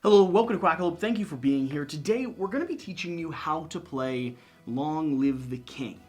Hello, welcome to Quackalope. Thank you for being here. Today, we're going to be teaching you how to play Long Live the King.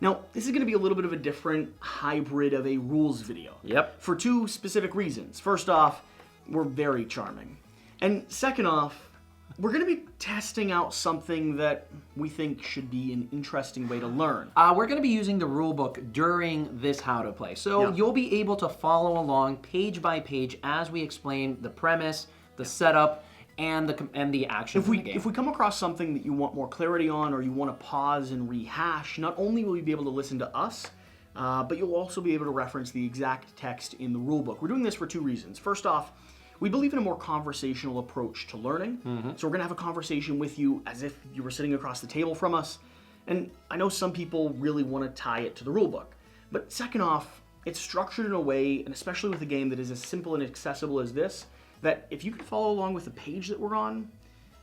Now, this is going to be a little bit of a different hybrid of a rules video. Yep. For two specific reasons. First off, we're very charming. And second off, we're going to be testing out something that we think should be an interesting way to learn. We're going to be using the rulebook during this how to play. So you'll be able to follow along page by page as we explain the premise, the setup, and the action of the game. If we come across something that you want more clarity on or you want to pause and rehash, not only will you be able to listen to us, but you'll also be able to reference the exact text in the rulebook. We're doing this for two reasons. First off, we believe in a more conversational approach to learning. So we're going to have a conversation with you as if you were sitting across the table from us. And I know some people really want to tie it to the rulebook. But second off, it's structured in a way, and especially with a game that is as simple and accessible as this, that if you can follow along with the page that we're on,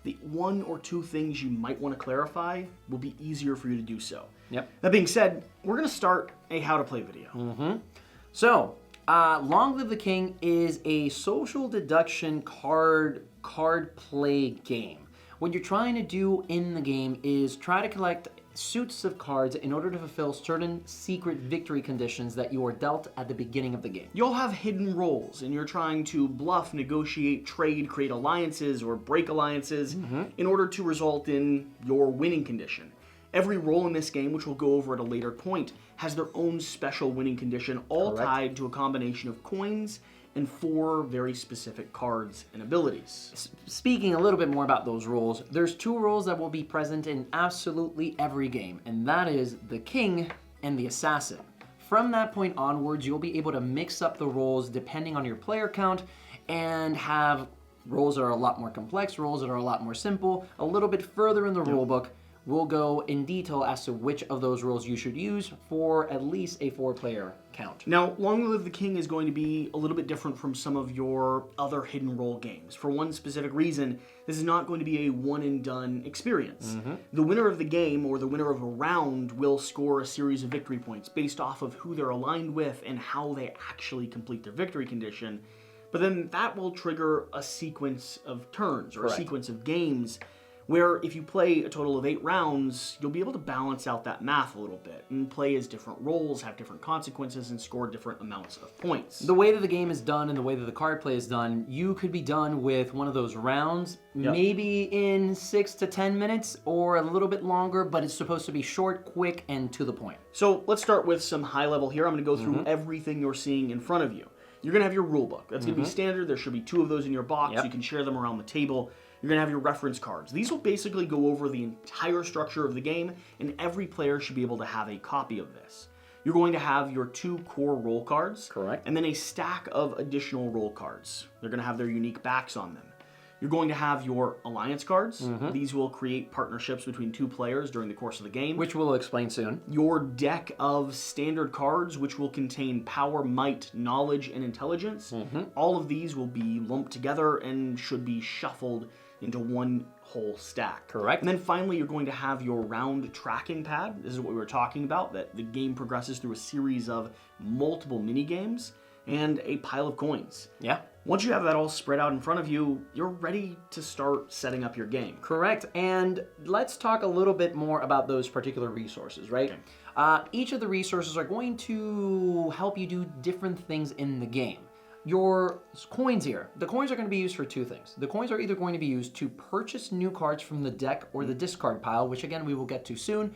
the one or two things you might want to clarify will be easier for you to do so. Yep. That being said, we're going to start a how to play video. So, Long Live the King is a social deduction card play game. What you're trying to do in the game is try to collect suits of cards in order to fulfill certain secret victory conditions that you are dealt at the beginning of the game. You'll have hidden roles, and you're trying to bluff, negotiate, trade, create alliances, or break alliances in order to result in your winning condition. Every role in this game, which we'll go over at a later point, has their own special winning condition, all tied to a combination of coins and 4 very specific cards and abilities. Speaking a little bit more about those roles, there's 2 roles that will be present in absolutely every game, and that is the king and the assassin. From that point onwards, you'll be able to mix up the roles depending on your player count and have roles that are a lot more complex, roles that are a lot more simple. A little bit further in the rulebook, we'll go in detail as to which of those roles you should use for at least a 4-player count. Now, Long Live the King is going to be a little bit different from some of your other hidden role games. For one specific reason, this is not going to be a one-and-done experience. The winner of the game, or the winner of a round, will score a series of victory points based off of who they're aligned with and how they actually complete their victory condition. But then that will trigger a sequence of turns, or a sequence of games, where if you play a total of 8 rounds, you'll be able to balance out that math a little bit and play as different roles, have different consequences, and score different amounts of points. The way that the game is done and the way that the card play is done, you could be done with one of those rounds maybe in 6 to 10 minutes or a little bit longer, but it's supposed to be short, quick, and to the point. So let's start with some high level here. I'm going to go through everything you're seeing in front of you. You're going to have your rule book. That's going to be standard. There should be 2 of those in your box. You can share them around the table. You're going to have your reference cards. These will basically go over the entire structure of the game, and every player should be able to have a copy of this. You're going to have your 2 core role cards. Correct. And then a stack of additional role cards. They're going to have their unique backs on them. You're going to have your alliance cards. These will create partnerships between 2 players during the course of the game, Which we'll explain soon. your deck of standard cards, which will contain power, might, knowledge, and intelligence. All of these will be lumped together and should be shuffled into one whole stack. Correct. And then finally, you're going to have your round tracking pad. This is what we were talking about, that the game progresses through a series of multiple mini games and a pile of coins. Yeah. Once you have that all spread out in front of you, you're ready to start setting up your game. Correct. And let's talk a little bit more about those particular resources, right? Each of the resources are going to help you do different things in the game. Your coins here, the coins are going to be used for 2 things. The coins are either going to be used to purchase new cards from the deck or the discard pile, which again we will get to soon,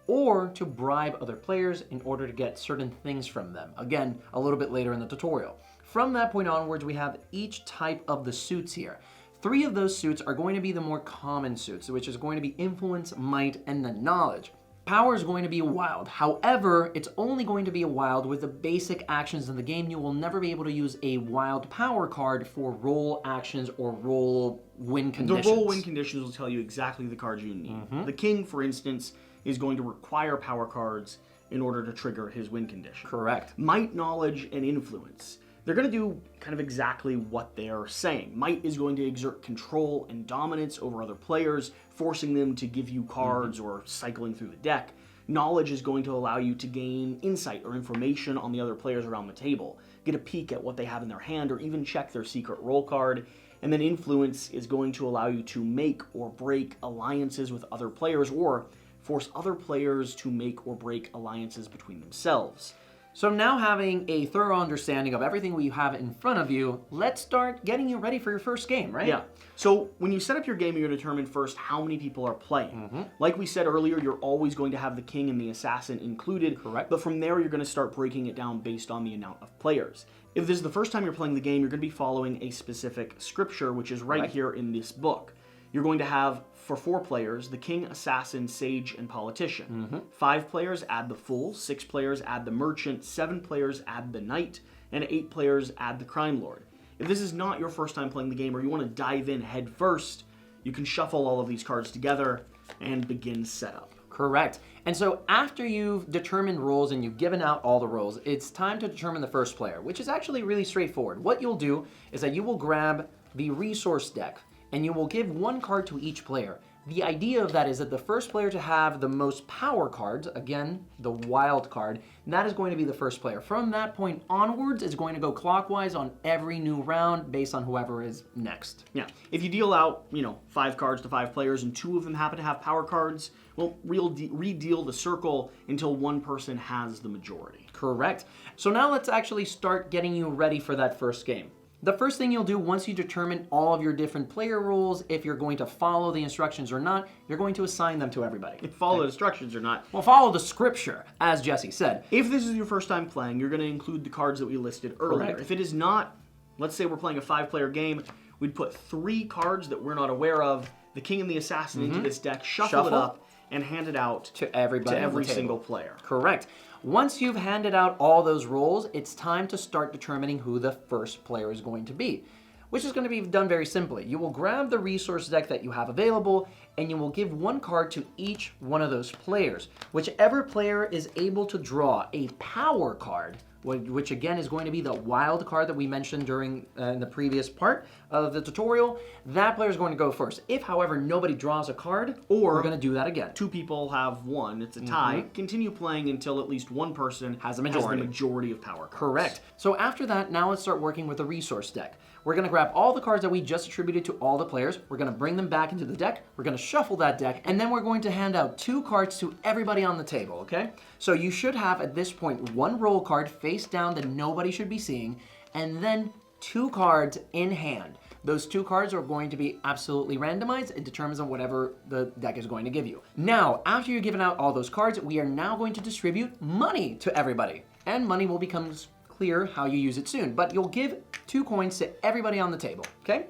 or to bribe other players in order to get certain things from them. Again, a little bit later in the tutorial. From that point onwards, we have each type of the suits here. 3 of those suits are going to be the more common suits, which is going to be influence, might, and then knowledge. Power is going to be wild. However, it's only going to be a wild with the basic actions in the game. You will never be able to use a wild power card for role actions or role win conditions. The role win conditions will tell you exactly the cards you need. The king, for instance, is going to require power cards in order to trigger his win condition. Correct. Might, knowledge, and influence. They're going to do kind of exactly what they're saying. Might is going to exert control and dominance over other players, forcing them to give you cards or cycling through the deck. Knowledge is going to allow you to gain insight or information on the other players around the table, get a peek at what they have in their hand, or even check their secret role card. And then influence is going to allow you to make or break alliances with other players, or force other players to make or break alliances between themselves. So now, having a thorough understanding of everything we have in front of you, let's start getting you ready for your first game, right? Yeah. So when you set up your game, you're going to determine first how many people are playing. Like we said earlier, you're always going to have the king and the assassin included. Correct. But from there, you're going to start breaking it down based on the amount of players. If this is the first time you're playing the game, you're going to be following a specific scripture, which is right here in this book. You're going to have, for 4 players, the king, assassin, sage, and politician. 5 players, add the fool. 6 players, add the merchant. 7 players, add the knight. And 8 players, add the crime lord. If this is not your first time playing the game, or you want to dive in head first, you can shuffle all of these cards together and begin setup. Correct. And so after you've determined roles and you've given out all the roles, it's time to determine the first player, which is actually really straightforward. What you'll do is that you will grab the resource deck, and you will give 1 card to each player. The idea of that is that the first player to have the most power cards, again, the wild card, that is going to be the first player. From that point onwards, it's going to go clockwise on every new round based on whoever is next. Yeah. If you deal out, 5 cards to 5 players and 2 of them happen to have power cards, well, redeal the circle until 1 person has the majority. Correct. So now let's actually start getting you ready for that first game. The first thing you'll do once you determine all of your different player rules, if you're going to follow the instructions or not, you're going to assign them to everybody. If follow the instructions or not. Well, follow the scripture, as Jesse said. If this is your first time playing, you're going to include the cards that we listed earlier. Correct. If it is not, let's say we're playing a 5-player game, we'd put 3 cards that we're not aware of, the king and the assassin, into this deck, shuffle it up, and hand it out to everybody, to every single player. Correct. Once you've handed out all those roles, it's time to start determining who the first player is going to be, which is going to be done very simply. You will grab the resource deck that you have available, and you will give 1 card to each one of those players. Whichever player is able to draw a power card, which again is going to be the wild card that we mentioned during the previous part of the tutorial, that player is going to go first. If, however, nobody draws a card, we're going to do that again. 2 people have 1, it's a tie. Continue playing until at least 1 person has the majority of power cards. Correct. So after that, now let's start working with the resource deck. We're going to grab all the cards that we just attributed to all the players. We're going to bring them back into the deck. We're going to shuffle that deck, and then we're going to hand out 2 cards to everybody on the table, okay? So you should have, at this point, 1 roll card face down that nobody should be seeing, and then 2 cards in hand. Those 2 cards are going to be absolutely randomized. It determines on whatever the deck is going to give you. Now, after you've given out all those cards, we are now going to distribute money to everybody. And money will become clear how you use it soon, but you'll give 2 coins to everybody on the table, okay?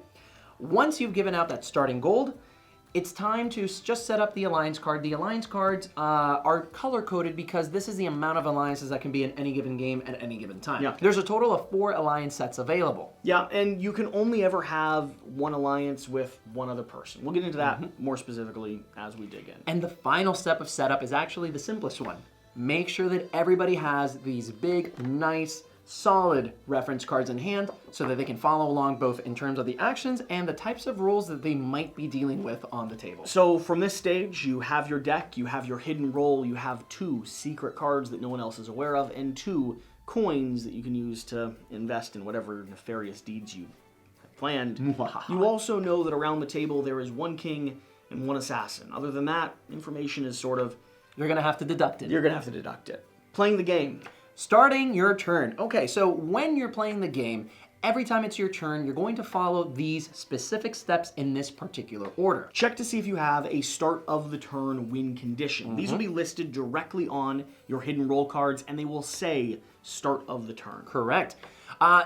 Once you've given out that starting gold, it's time to just set up the alliance card. The alliance cards are color-coded because this is the amount of alliances that can be in any given game at any given time. Yeah. There's a total of 4 alliance sets available. Yeah, and you can only ever have 1 alliance with 1 other person. We'll get into that more specifically as we dig in. And the final step of setup is actually the simplest one. Make sure that everybody has these big, nice, solid reference cards in hand so that they can follow along both in terms of the actions and the types of rules that they might be dealing with on the table. So from this stage, you have your deck, you have your hidden role, you have 2 secret cards that no one else is aware of, and 2 coins that you can use to invest in whatever nefarious deeds you have planned. You also know that around the table there is 1 king and 1 assassin. Other than that, information is sort of... You're going to have to deduct it. You're going to have to deduct it. Playing the game. Starting your turn. Okay, so when you're playing the game, every time it's your turn, you're going to follow these specific steps in this particular order. Check to see if you have a start of the turn win condition. These will be listed directly on your hidden roll cards, and they will say start of the turn. Correct.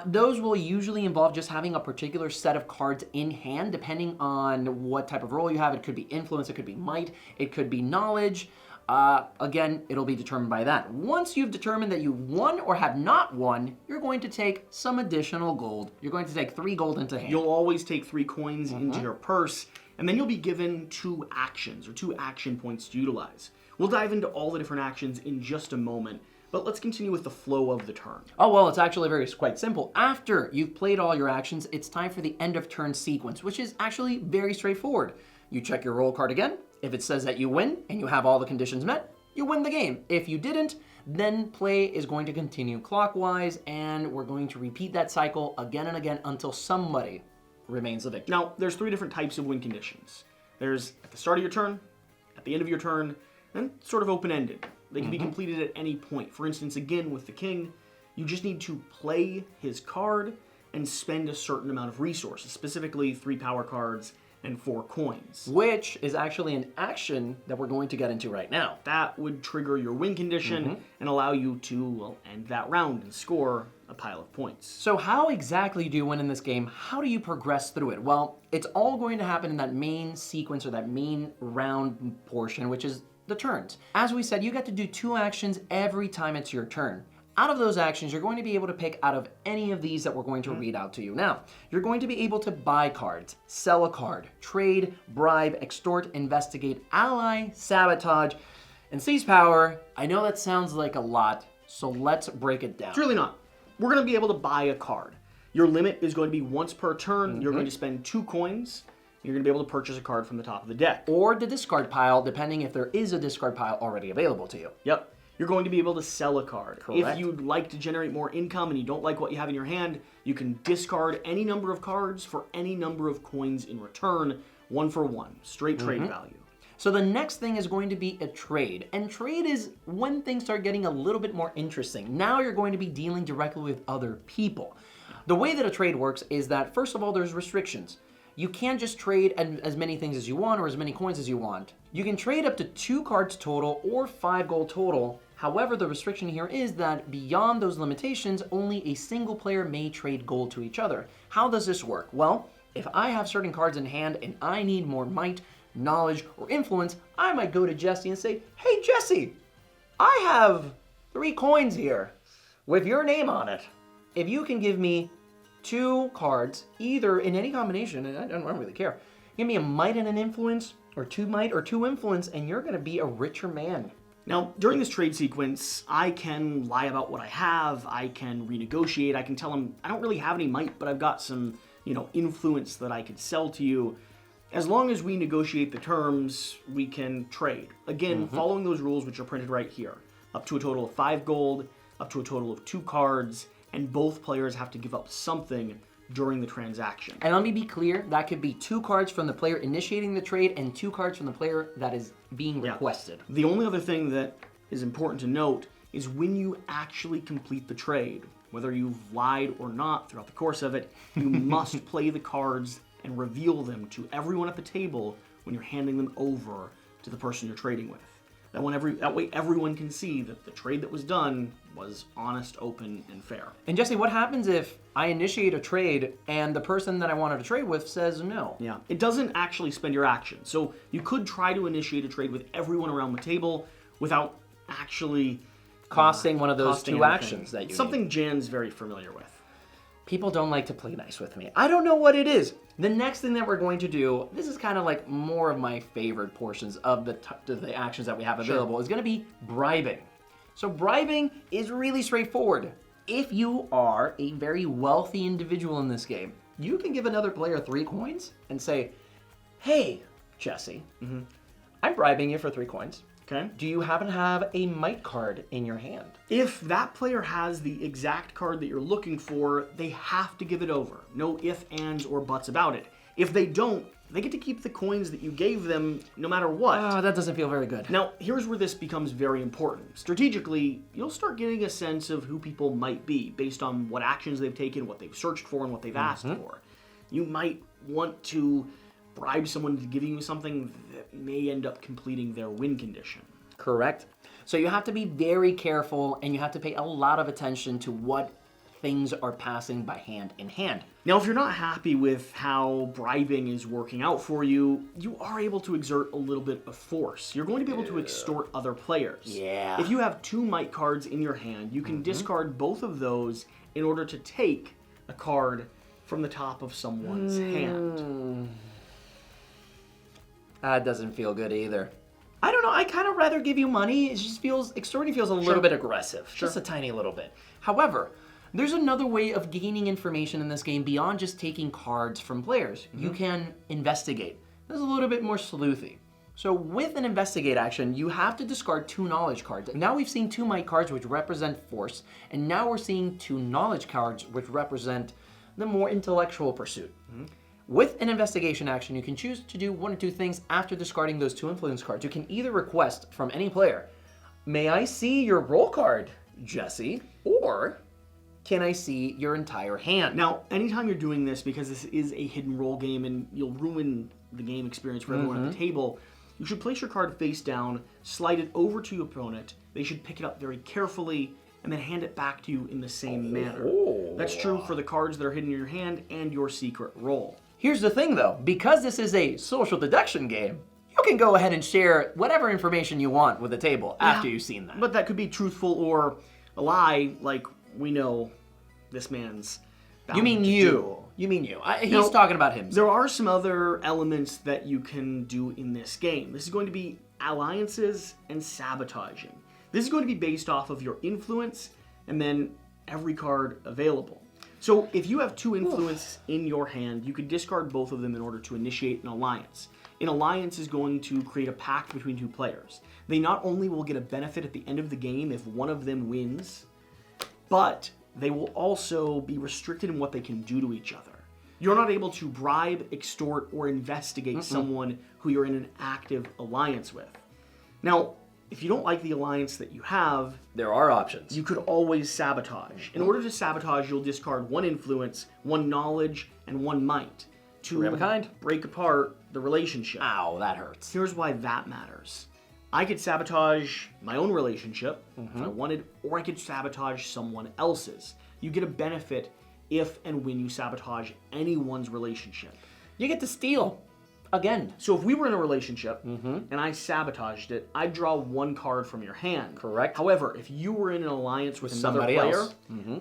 Those will usually involve just having a particular set of cards in hand, depending on what type of role you have. It could be influence, it could be might, it could be knowledge. Again, it'll be determined by that. Once you've determined that you've won or have not won, you're going to take some additional gold. You're going to take 3 gold into hand. You'll always take 3 coins into your purse, and then you'll be given 2 actions, or 2 action points to utilize. We'll dive into all the different actions in just a moment, but let's continue with the flow of the turn. Oh, well, it's actually quite simple. After you've played all your actions, it's time for the end of turn sequence, which is actually very straightforward. You check your roll card again. If it says that you win and you have all the conditions met, you win the game. If you didn't, then play is going to continue clockwise, and we're going to repeat that cycle again and again until somebody remains the victor. Now, there's 3 different types of win conditions. There's at the start of your turn, at the end of your turn, and sort of open-ended. They can be completed at any point. For instance, again, with the king, you just need to play his card and spend a certain amount of resources, specifically 3 power cards and 4 coins. Which is actually an action that we're going to get into right now. That would trigger your win condition and allow you to, well, end that round and score a pile of points. So how exactly do you win in this game? How do you progress through it? Well, it's all going to happen in that main sequence or that main round portion, which is the turns. As we said, you get to do 2 actions every time it's your turn. Out of those actions, you're going to be able to pick out of any of these that we're going to read out to you. Now, you're going to be able to buy cards, sell a card, trade, bribe, extort, investigate, ally, sabotage, and seize power. I know that sounds like a lot, so let's break it down. It's really not. We're going to be able to buy a card. Your limit is going to be once per turn. You're going to spend 2 coins. You're going to be able to purchase a card from the top of the deck. Or the discard pile, depending if there is a discard pile already available to you. Yep. You're going to be able to sell a card. Correct. If you'd like to generate more income and you don't like what you have in your hand, you can discard any number of cards for any number of coins in return, 1 for 1, straight trade value. So the next thing is going to be a trade. And trade is when things start getting a little bit more interesting. Now you're going to be dealing directly with other people. The way that a trade works is that, first of all, there's restrictions. You can't just trade as many things as you want or as many coins as you want. You can trade up to 2 cards total or 5 gold total. However, the restriction here is that beyond those limitations, only a single player may trade gold to each other. How does this work? Well, if I have certain cards in hand and I need more might, knowledge, or influence, I might go to Jesse and say, "Hey Jesse, I have 3 coins here with your name on it. If you can give me 2 cards, either in any combination, and I don't really care, give me a might and an influence, or 2 might or 2 influence, and you're gonna be a richer man." Now, during this trade sequence, I can lie about what I have, I can renegotiate, I can tell them, I don't really have any might, but I've got some, influence that I could sell to you. As long as we negotiate the terms, we can trade. Again, following those rules, which are printed right here. Up to a total of 5 gold, up to a total of 2 cards, and both players have to give up something during the transaction. And let me be clear, that could be 2 cards from the player initiating the trade and 2 cards from the player that is being requested. The only other thing that is important to note is when you actually complete the trade, whether you've lied or not throughout the course of it, you must play the cards and reveal them to everyone at the table when you're handing them over to the person you're trading with. That way everyone can see that the trade that was done was honest, open, and fair. And Jesse, what happens if I initiate a trade and the person that I wanted to trade with says no? Yeah, it doesn't actually spend your action. So you could try to initiate a trade with everyone around the table without actually Costing one of those costing 2 anything. actions that you Something Jan's very familiar with. People don't like to play nice with me. I don't know what it is. The next thing that we're going to do, this is kind of like more of my favorite portions of the actions that we have available, is going to be bribing. So bribing is really straightforward. If you are a very wealthy individual in this game, you can give another player 3 coins and say, "Hey, Jesse, I'm bribing you for 3 coins. Okay. Do you happen to have a might card in your hand?" If that player has the exact card that you're looking for, they have to give it over. No ifs, ands, or buts about it. If they don't, they get to keep the coins that you gave them no matter what. Oh, that doesn't feel very good. Now, here's where this becomes very important. Strategically, you'll start getting a sense of who people might be based on what actions they've taken, what they've searched for, and what they've asked for. You might want to bribe someone to give you something that may end up completing their win condition. Correct. So you have to be very careful and you have to pay a lot of attention to what things are passing by hand in hand. Now, if you're not happy with how bribing is working out for you, you are able to exert a little bit of force. You're going to be able to extort other players. Yeah. If you have 2 might cards in your hand, you can discard both of those in order to take a card from the top of someone's hand. That doesn't feel good either. I don't know, I kind of rather give you money. It just feels, extorting feels a little bit aggressive. Just a tiny little bit. However, there's another way of gaining information in this game beyond just taking cards from players. You can investigate. This is a little bit more sleuthy. So with an investigate action, you have to discard 2 knowledge cards. Now we've seen 2 might cards which represent force, and now we're seeing 2 knowledge cards which represent the more intellectual pursuit. With an investigation action, you can choose to do one or two things after discarding those 2 influence cards. You can either request from any player, may I see your roll card, Jesse? Or can I see your entire hand? Now, anytime you're doing this, because this is a hidden roll game and you'll ruin the game experience for everyone at the table, you should place your card face down, slide it over to your opponent. They should pick it up very carefully and then hand it back to you in the same manner. That's true for the cards that are hidden in your hand and your secret roll. Here's the thing though, because this is a social deduction game, you can go ahead and share whatever information you want with the table after you've seen that. But that could be truthful or a lie, like we know this man's bound You mean to you. do. You mean you. He's talking about him. There are some other elements that you can do in this game. This is going to be alliances and sabotaging. This is going to be based off of your influence and then every card available. So if you have 2 influence in your hand, you could discard both of them in order to initiate an alliance. An alliance is going to create a pact between 2 players. They not only will get a benefit at the end of the game if one of them wins, but they will also be restricted in what they can do to each other. You're not able to bribe, extort, or investigate someone who you're in an active alliance with. Now, if you don't like the alliance that you have, There are options. you could always sabotage. In order to sabotage, you'll discard 1 influence, 1 knowledge, and 1 might to 3 of a kind. break apart the relationship. Ow, that hurts. Here's why that matters. I could sabotage my own relationship if I wanted, or I could sabotage someone else's. You get a benefit if and when you sabotage anyone's relationship. You get to steal. Again. So if we were in a relationship and I sabotaged it, I'd draw 1 card from your hand. Correct. However, if you were in an alliance with another somebody player, else.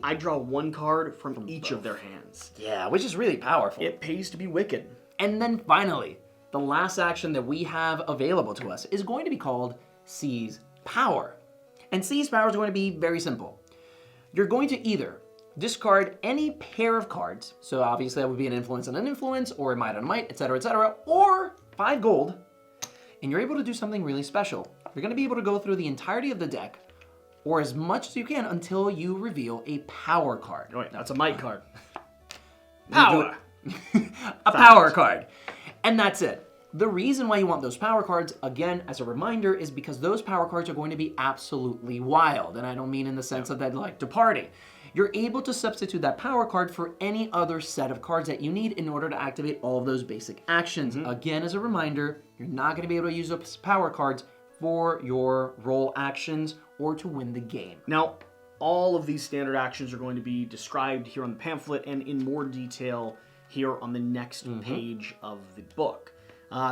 I'd draw 1 card from each of their hands. Yeah, which is really powerful. It pays to be wicked. And then finally, the last action that we have available to us is going to be called Seize Power. And Seize Power is going to be very simple. You're going to either discard any pair of cards, so obviously that would be an influence and an influence, or a might and a might, etc., or 5 gold, and you're able to do something really special. You're going to be able to go through the entirety of the deck, or as much as you can until you reveal a power card. Oh wait, that's a might card. Power! A power card. And that's it. The reason why you want those power cards, again, as a reminder, is because those power cards are going to be absolutely wild. And I don't mean in the sense that they'd like to party. You're able to substitute that power card for any other set of cards that you need in order to activate all of those basic actions. Again, as a reminder, you're not going to be able to use those power cards for your role actions or to win the game. Now, all of these standard actions are going to be described here on the pamphlet and in more detail here on the next page of the book.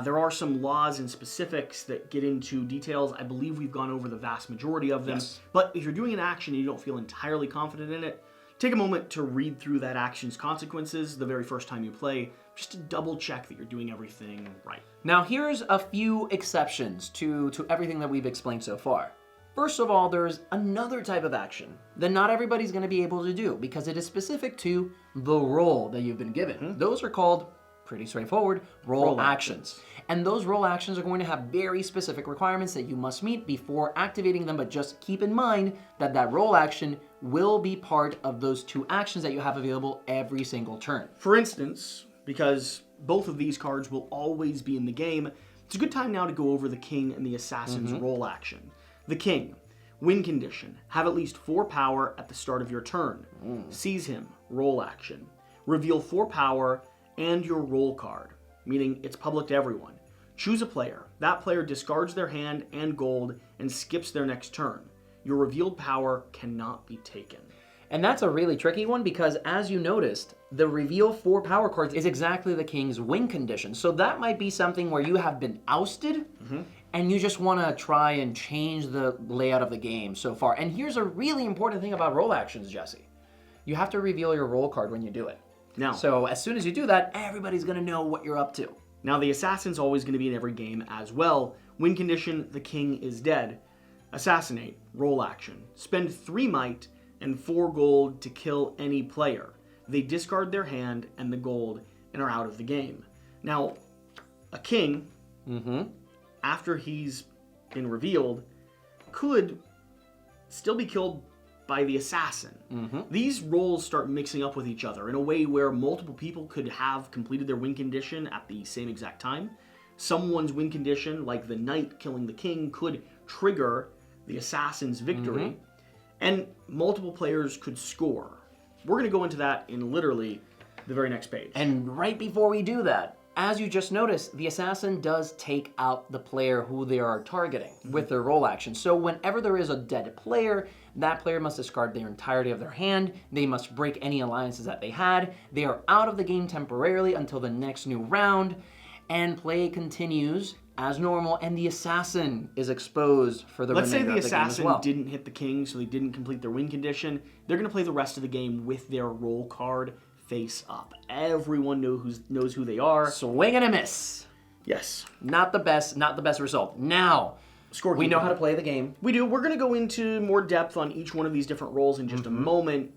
There are some laws and specifics that get into details. I believe we've gone over the vast majority of them. Yes. But if you're doing an action and you don't feel entirely confident in it, take a moment to read through that action's consequences the very first time you play, just to double check that you're doing everything right. Now, here's a few exceptions to everything that we've explained so far. First of all, there's another type of action that not everybody's going to be able to do because it is specific to the role that you've been given. Those are called, pretty straightforward, role actions. And those role actions are going to have very specific requirements that you must meet before activating them, but just keep in mind that that role action will be part of those 2 actions that you have available every single turn. For instance, because both of these cards will always be in the game, it's a good time now to go over the King and the Assassin's role action. The King, win condition, have at least 4 power at the start of your turn. Seize him, role action. Reveal 4 power and your role card, meaning it's public to everyone. Choose a player. That player discards their hand and gold and skips their next turn. Your revealed power cannot be taken. And that's a really tricky one because, as you noticed, the reveal 4 power cards is exactly the King's win condition. So that might be something where you have been ousted and you just want to try and change the layout of the game so far. And here's a really important thing about role actions, Jesse. You have to reveal your role card when you do it. Now, So as soon as you do that, everybody's going to know what you're up to. Now the Assassin's always going to be in every game as well. Win condition, the King is dead. Assassinate, role action. Spend 3 might and 4 gold to kill any player. They discard their hand and the gold and are out of the game. Now, a king, after he's been revealed, could still be killed by the assassin. These roles start mixing up with each other in a way where multiple people could have completed their win condition at the same exact time. Someone's win condition, like the knight killing the king, could trigger the assassin's victory, and multiple players could score. We're going to go into that in literally the very next page. And right before we do that, as you just noticed, the assassin does take out the player who they are targeting with their roll action. So whenever there is a dead player, that player must discard the entirety of their hand. They must break any alliances that they had. They are out of the game temporarily until the next new round, and play continues as normal, and the assassin is exposed for the remainder of the game as well. Let's say the assassin didn't hit the king, so they didn't complete their win condition. They're going to play the rest of the game with their roll card face up. Everyone knows who they are. Swing and a miss. Yes. Not the best result. Now, we know how to play the game. We do. We're going to go into more depth on each one of these different roles in just a moment.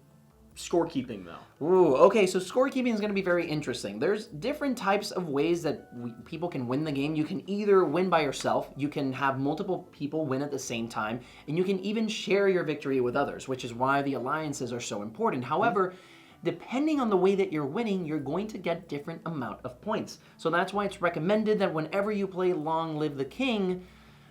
Scorekeeping, though. Ooh, okay, so scorekeeping is going to be very interesting. There's different types of ways that people can win the game. You can either win by yourself, you can have multiple people win at the same time, and you can even share your victory with others, which is why the alliances are so important. However, depending on the way that you're winning, you're going to get different amount of points. So that's why it's recommended that whenever you play Long Live the King,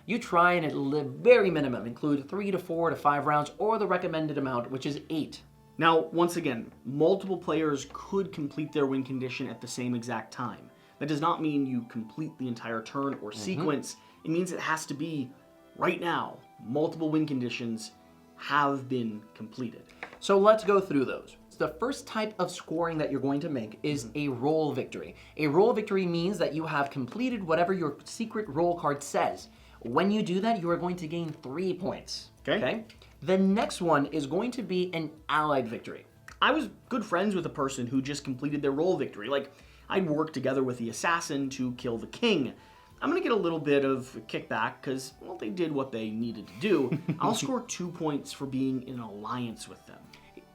you try and at the very minimum include 3 to 4 to 5 rounds, or the recommended amount, which is 8. Now, once again, multiple players could complete their win condition at the same exact time. That does not mean you complete the entire turn or sequence. It means it has to be right now. Multiple win conditions have been completed. So let's go through those. The first type of scoring that you're going to make is a roll victory. A roll victory means that you have completed whatever your secret roll card says. When you do that, you are going to gain 3 points. Okay? The next one is going to be an allied victory. I was good friends with a person who just completed their roll victory. Like, I'd worked together with the assassin to kill the king. I'm going to get a little bit of kickback because, well, they did what they needed to do. I'll score 2 points for being in an alliance with them.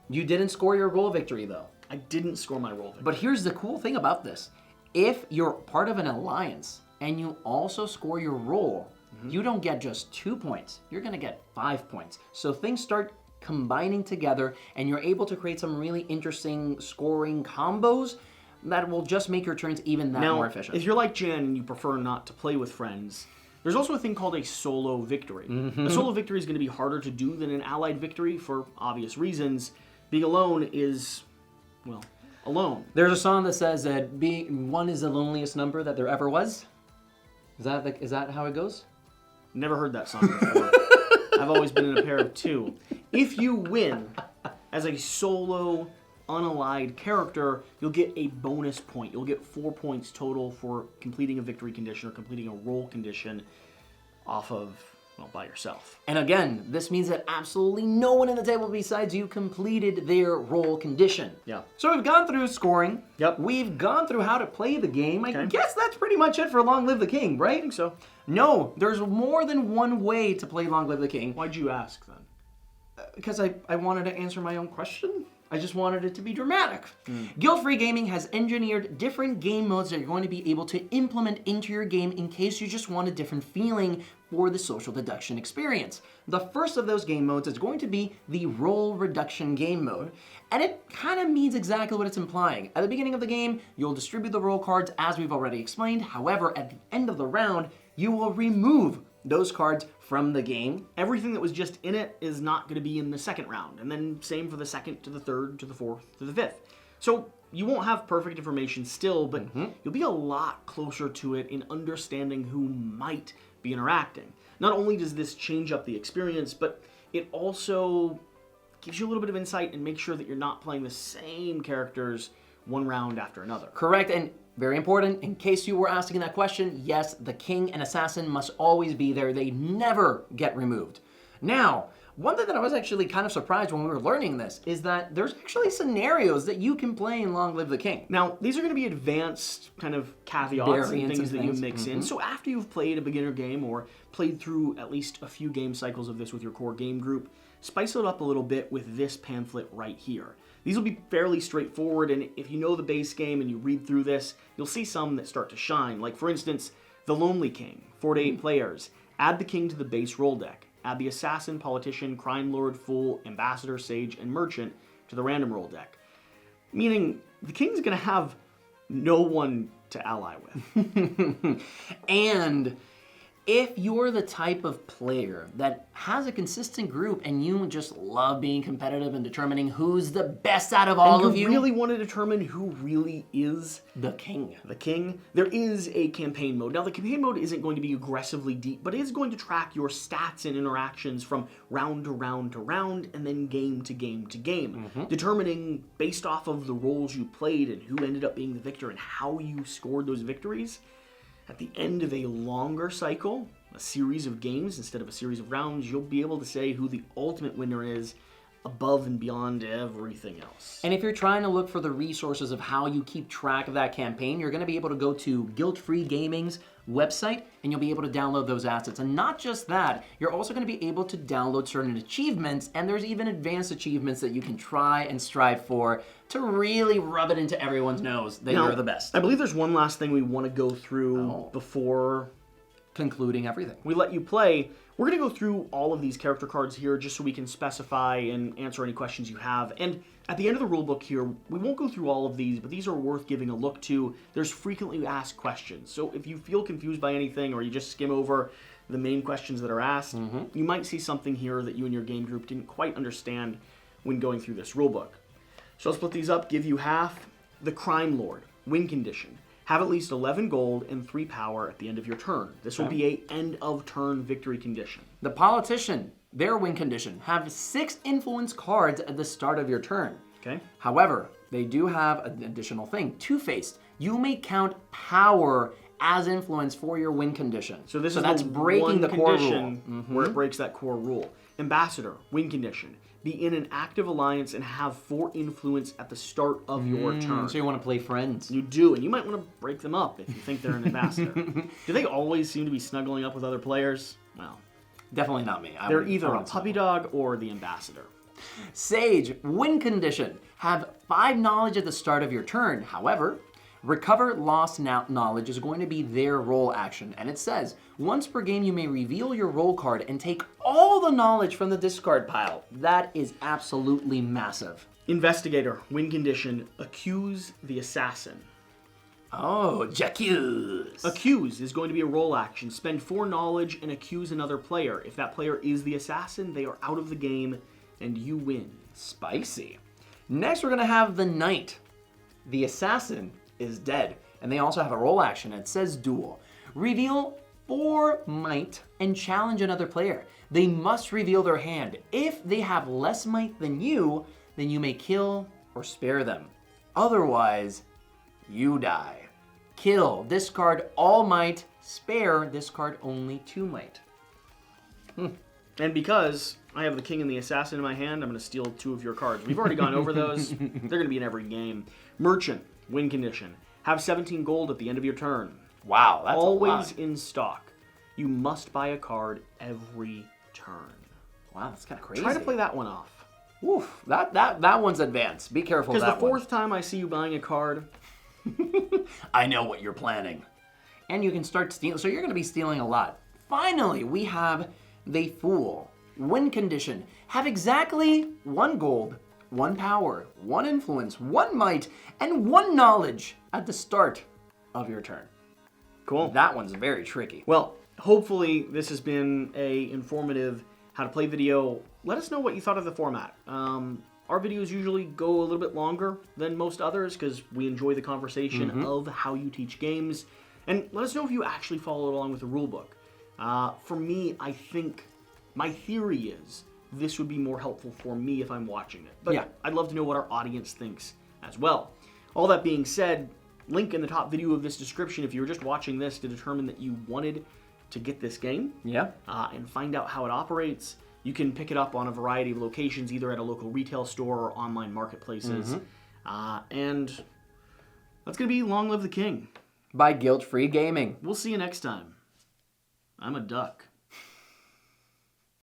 You didn't score your roll victory, though. I didn't score my roll victory. But here's the cool thing about this. If you're part of an alliance and you also score your roll, you don't get just 2 points. You're going to get 5 points. So things start combining together, and you're able to create some really interesting scoring combos that will just make your turns even that more efficient. If you're like Jen and you prefer not to play with friends, there's also a thing called a solo victory. A solo victory is going to be harder to do than an allied victory for obvious reasons. Being alone is, well, alone. There's a song that says that one is the loneliest number that there ever was. Is that how it goes? Never heard that song before. I've always been in a pair of 2. If you win as a solo, unallied character, you'll get a bonus point. You'll get 4 points total for completing a victory condition or completing a roll condition off of, well, by yourself. And again, this means that absolutely no one in the table besides you completed their roll condition. Yeah. So we've gone through scoring. Yep. We've gone through how to play the game. I guess that's pretty much it for Long Live the King, right? I think so. No, there's more than one way to play Long Live the King. Why'd you ask then? Because I wanted to answer my own question. I just wanted it to be dramatic. Guild-Free Gaming has engineered different game modes that you're going to be able to implement into your game in case you just want a different feeling for the social deduction experience. The first of those game modes is going to be the roll reduction game mode, and it kind of means exactly what it's implying. At the beginning of the game, you'll distribute the roll cards as we've already explained. However, at the end of the round, you will remove those cards from the game. Everything that was just in it is not going to be in the second round, and then same for the second to the third to the fourth to the fifth. So you won't have perfect information still, but you'll be a lot closer to it in understanding who might be interacting. Not only does this change up the experience, but it also gives you a little bit of insight and makes sure that you're not playing the same characters one round after another. Correct, and very important, in case you were asking that question, yes, the king and assassin must always be there. They never get removed. Now, one thing that I was actually kind of surprised when we were learning this is that there's actually scenarios that you can play in Long Live the King. Now, these are going to be advanced kind of caveats and things that you mix in. So after you've played a beginner game or played through at least a few game cycles of this with your core game group, spice it up a little bit with this pamphlet right here. These will be fairly straightforward, and if you know the base game and you read through this, you'll see some that start to shine. Like, for instance, The Lonely King, 4 to 8 players. Add the king to the base roll deck. Add the assassin, politician, crime lord, fool, ambassador, sage, and merchant to the random roll deck. Meaning, the king's going to have no one to ally with. And if you're the type of player that has a consistent group and you just love being competitive and determining who's the best out of all of you, really want to determine who really is the king. The king, there is a campaign mode. Now, the campaign mode isn't going to be aggressively deep, but it is going to track your stats and interactions from round to round to round and then game to game to game, determining based off of the roles you played and who ended up being the victor and how you scored those victories. At the end of a longer cycle, a series of games instead of a series of rounds, you'll be able to say who the ultimate winner is above and beyond everything else. And if you're trying to look for the resources of how you keep track of that campaign, you're going to be able to go to Guilt-Free Gaming's website and you'll be able to download those assets. And not just that, you're also going to be able to download certain achievements, and there's even advanced achievements that you can try and strive for to really rub it into everyone's nose that you're the best. I believe there's one last thing we want to go through before concluding everything. We let you play. We're going to go through all of these character cards here just so we can specify and answer any questions you have. And at the end of the rulebook here, we won't go through all of these, but these are worth giving a look to. There's frequently asked questions. So if you feel confused by anything or you just skim over the main questions that are asked, you might see something here that you and your game group didn't quite understand when going through this rulebook. So I'll split these up, give you half. The Crime Lord, win condition. Have at least 11 gold and 3 power at the end of your turn. This will be a end of turn victory condition. The Politician, their win condition. Have 6 influence cards at the start of your turn. Okay. However, they do have an additional thing. Two-faced. You may count power as influence for your win condition. So this that's breaking the core rule. Where it breaks that core rule. Ambassador, win condition. Be in an active alliance and have 4 influence at the start of your turn. So you want to play friends. You do, and you might want to break them up if you think they're an ambassador. Do they always seem to be snuggling up with other players? Well, definitely not me. They're either a puppy dog or the ambassador. Sage, win condition. Have 5 knowledge at the start of your turn. However, recover lost knowledge is going to be their role action. And it says, once per game you may reveal your role card and take all the knowledge from the discard pile. That is absolutely massive. Investigator, win condition, accuse the assassin. Oh, j'accuse. Accuse is going to be a role action. Spend 4 knowledge and accuse another player. If that player is the assassin, they are out of the game and you win. Spicy. Next we're going to have the Knight. The assassin is dead. And they also have a role action. It says duel. Reveal 4 might and challenge another player. They must reveal their hand. If they have less might than you, then you may kill or spare them. Otherwise, you die. Kill, discard all might, spare, discard only 2 might. And because I have the king and the assassin in my hand, I'm going to steal 2 of your cards. We've already gone over those. They're going to be in every game. Merchant, win condition. Have 17 gold at the end of your turn. Wow, that's always a lot. In stock. You must buy a card every turn. Wow, that's kind of crazy. Try to play that one off. Oof, that one's advanced. Be careful with that one. Because the 4th time I see you buying a card, I know what you're planning. And you can start stealing. So you're going to be stealing a lot. Finally, we have the Fool. Win condition. Have exactly 1 gold, 1 power, 1 influence, 1 might, and 1 knowledge at the start of your turn. Cool. That one's very tricky. Well, hopefully this has been a informative how to play video. Let us know what you thought of the format. Our videos usually go a little bit longer than most others because we enjoy the conversation of how you teach games. And let us know if you actually followed along with the rulebook. For me, I think my theory is this would be more helpful for me if I'm watching it. But yeah. I'd love to know what our audience thinks as well. All that being said, link in the top video of this description if you were just watching this to determine that you wanted to get this game. Yeah. And find out how it operates. You can pick it up on a variety of locations, either at a local retail store or online marketplaces. And that's going to be Long Live the King. By Guilt-Free Gaming. We'll see you next time. I'm a duck.